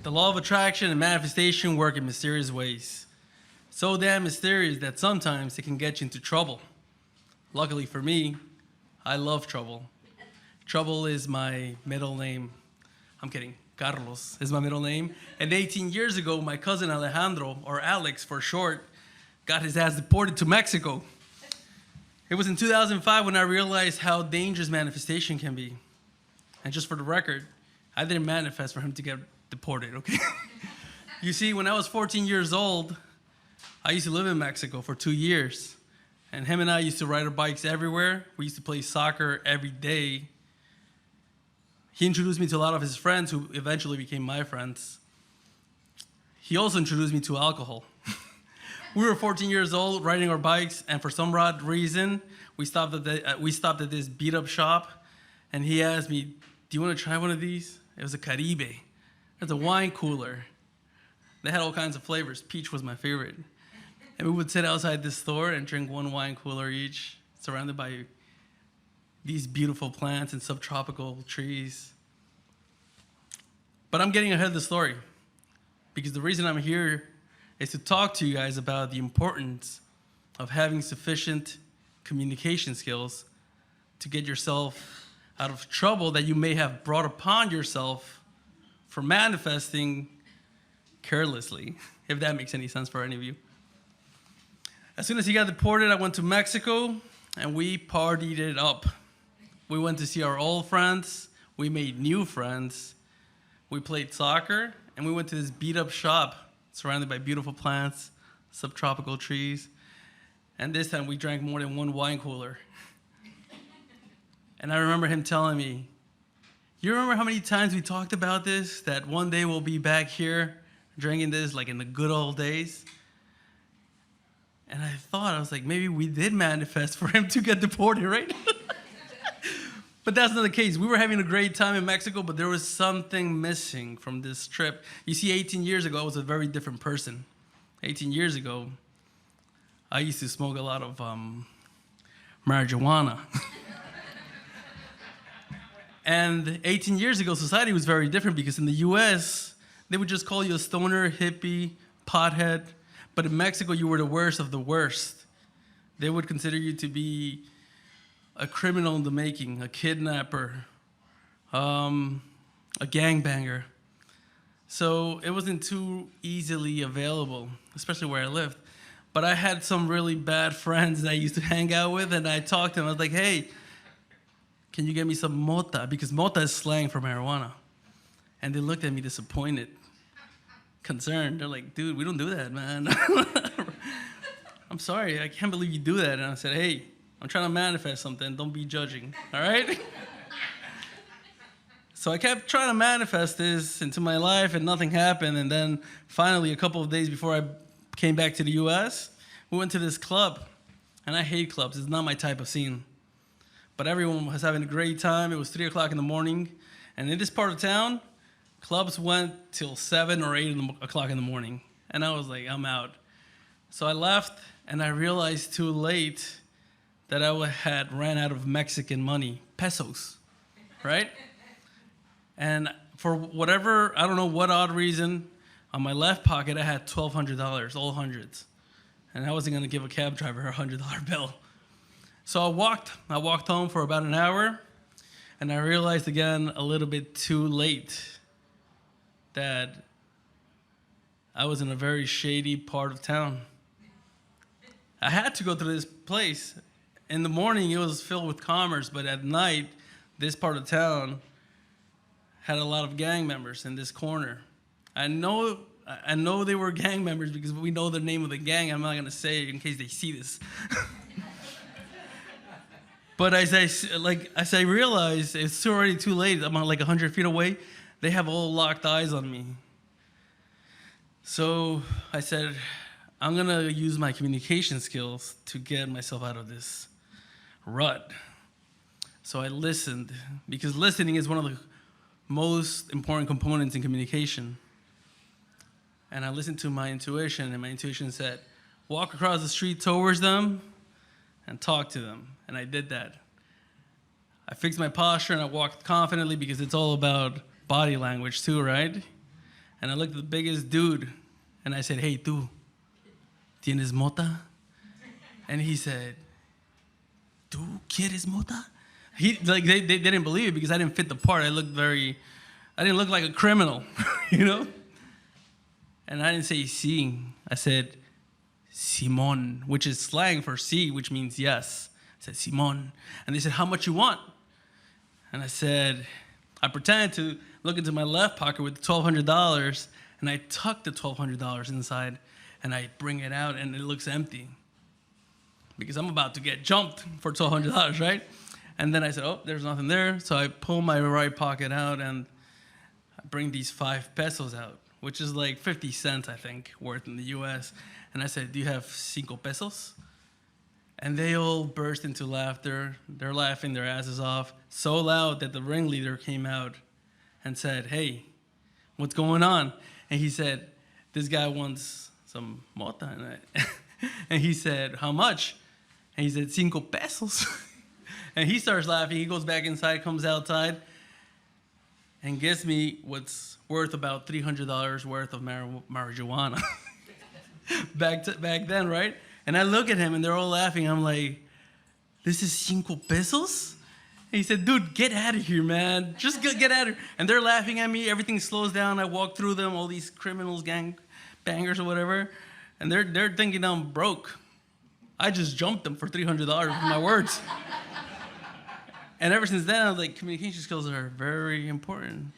The law of attraction and manifestation work in mysterious ways. So damn mysterious that sometimes it can get you into trouble. Luckily for me, I love trouble. Trouble is my middle name. I'm kidding. Carlos is my middle name. And 18 years ago, my cousin Alejandro, or Alex for short, got his ass deported to Mexico. It was in 2005 when I realized how dangerous manifestation can be. And just for the record, I didn't manifest for him to get deported, okay? You see, when I was 14 years old, I used to live in Mexico for 2 years. And him and I used to ride our bikes everywhere. We used to play soccer every day. He introduced me to a lot of his friends who eventually became my friends. He also introduced me to alcohol. We were 14 years old riding our bikes, and for some odd reason, we stopped at this beat-up shop, and he asked me, "Do you want to try one of these?" It was a Caribe. It's a wine cooler. They had all kinds of flavors. Peach was my favorite. And we would sit outside this store and drink one wine cooler each, surrounded by these beautiful plants and subtropical trees. But I'm getting ahead of the story, because the reason I'm here is to talk to you guys about the importance of having sufficient communication skills to get yourself out of trouble that you may have brought upon yourself for manifesting carelessly, if that makes any sense for any of you. As soon as he got deported, I went to Mexico, and we partied it up. We went to see our old friends, we made new friends, we played soccer, and we went to this beat-up shop surrounded by beautiful plants, subtropical trees, and this time we drank more than one wine cooler. And I remember him telling me, "You remember how many times we talked about this, that one day we'll be back here drinking this like in the good old days?" And I was like, maybe we did manifest for him to get deported, right? But that's not the case. We were having a great time in Mexico, but there was something missing from this trip. You see, 18 years ago, I was a very different person. 18 years ago, I used to smoke a lot of marijuana. And 18 years ago, society was very different, because in the US, they would just call you a stoner, hippie, pothead. But in Mexico, you were the worst of the worst. They would consider you to be a criminal in the making, a kidnapper, a gangbanger. So it wasn't too easily available, especially where I lived. But I had some really bad friends that I used to hang out with, and I talked to them. I was like, "Hey, can you get me some mota?" Because mota is slang for marijuana. And they looked at me disappointed, concerned. They're like, "Dude, we don't do that, man." "I'm sorry, I can't believe you do that." And I said, "Hey, I'm trying to manifest something. Don't be judging, all right?" So I kept trying to manifest this into my life, and nothing happened. And then finally, a couple of days before I came back to the US, we went to this club. And I hate clubs. It's not my type of scene. But everyone was having a great time. It was 3 o'clock in the morning. And in this part of town, clubs went till 7 or 8 o'clock in the morning. And I was like, I'm out. So I left, and I realized too late that I had ran out of Mexican money, pesos, right? And for whatever, I don't know what odd reason, on my left pocket, I had $1,200, all hundreds. And I wasn't gonna give a cab driver a $100 bill. So I walked home for about an hour, and I realized again, a little bit too late, that I was in a very shady part of town. I had to go to this place. In the morning, it was filled with commerce, but at night, this part of town had a lot of gang members in this corner. I know they were gang members because we know the name of the gang. I'm not gonna say it in case they see this. But as I realized, it's already too late. I'm like 100 feet away. They have all locked eyes on me. So I said, I'm gonna use my communication skills to get myself out of this rut. So I listened, because listening is one of the most important components in communication. And I listened to my intuition, and my intuition said, walk across the street towards them and talk to them. And I did that. I fixed my posture, and I walked confidently, because it's all about body language too, right? And I looked at the biggest dude, and I said, "Hey, tú, ¿tienes mota?" And he said, "¿Tú quieres mota?" They didn't believe it because I didn't fit the part. I didn't look like a criminal, you know? And I didn't say sí. I said Simón, which is slang for sí, which means yes. I said Simón. And they said, "How much you want?" And I said, I pretended to look into my left pocket with the $1,200, and I tuck the $1,200 inside, and I bring it out, and it looks empty. Because I'm about to get jumped for $1,200, right? And then I said, oh, there's nothing there. So I pull my right pocket out, and I bring these 5 pesos out, which is like 50 cents, I think, worth in the U.S. And I said, "Do you have 5 pesos?" And they all burst into laughter. They're laughing their asses off so loud that the ringleader came out and said, "Hey, what's going on?" And he said, "This guy wants some mota." And he said, "How much?" And he said, 5 pesos. And he starts laughing. He goes back inside, comes outside, and gives me what's worth about $300 worth of marijuana. back then, right? And I look at him, and they're all laughing. I'm like, "This is 5 pesos?" And he said, "Dude, get out of here, man. Just get out of here." And they're laughing at me. Everything slows down. I walk through them, all these criminals, gang bangers or whatever. And they're thinking I'm broke. I just jumped them for $300 with my words. And ever since then, I was like, communication skills are very important.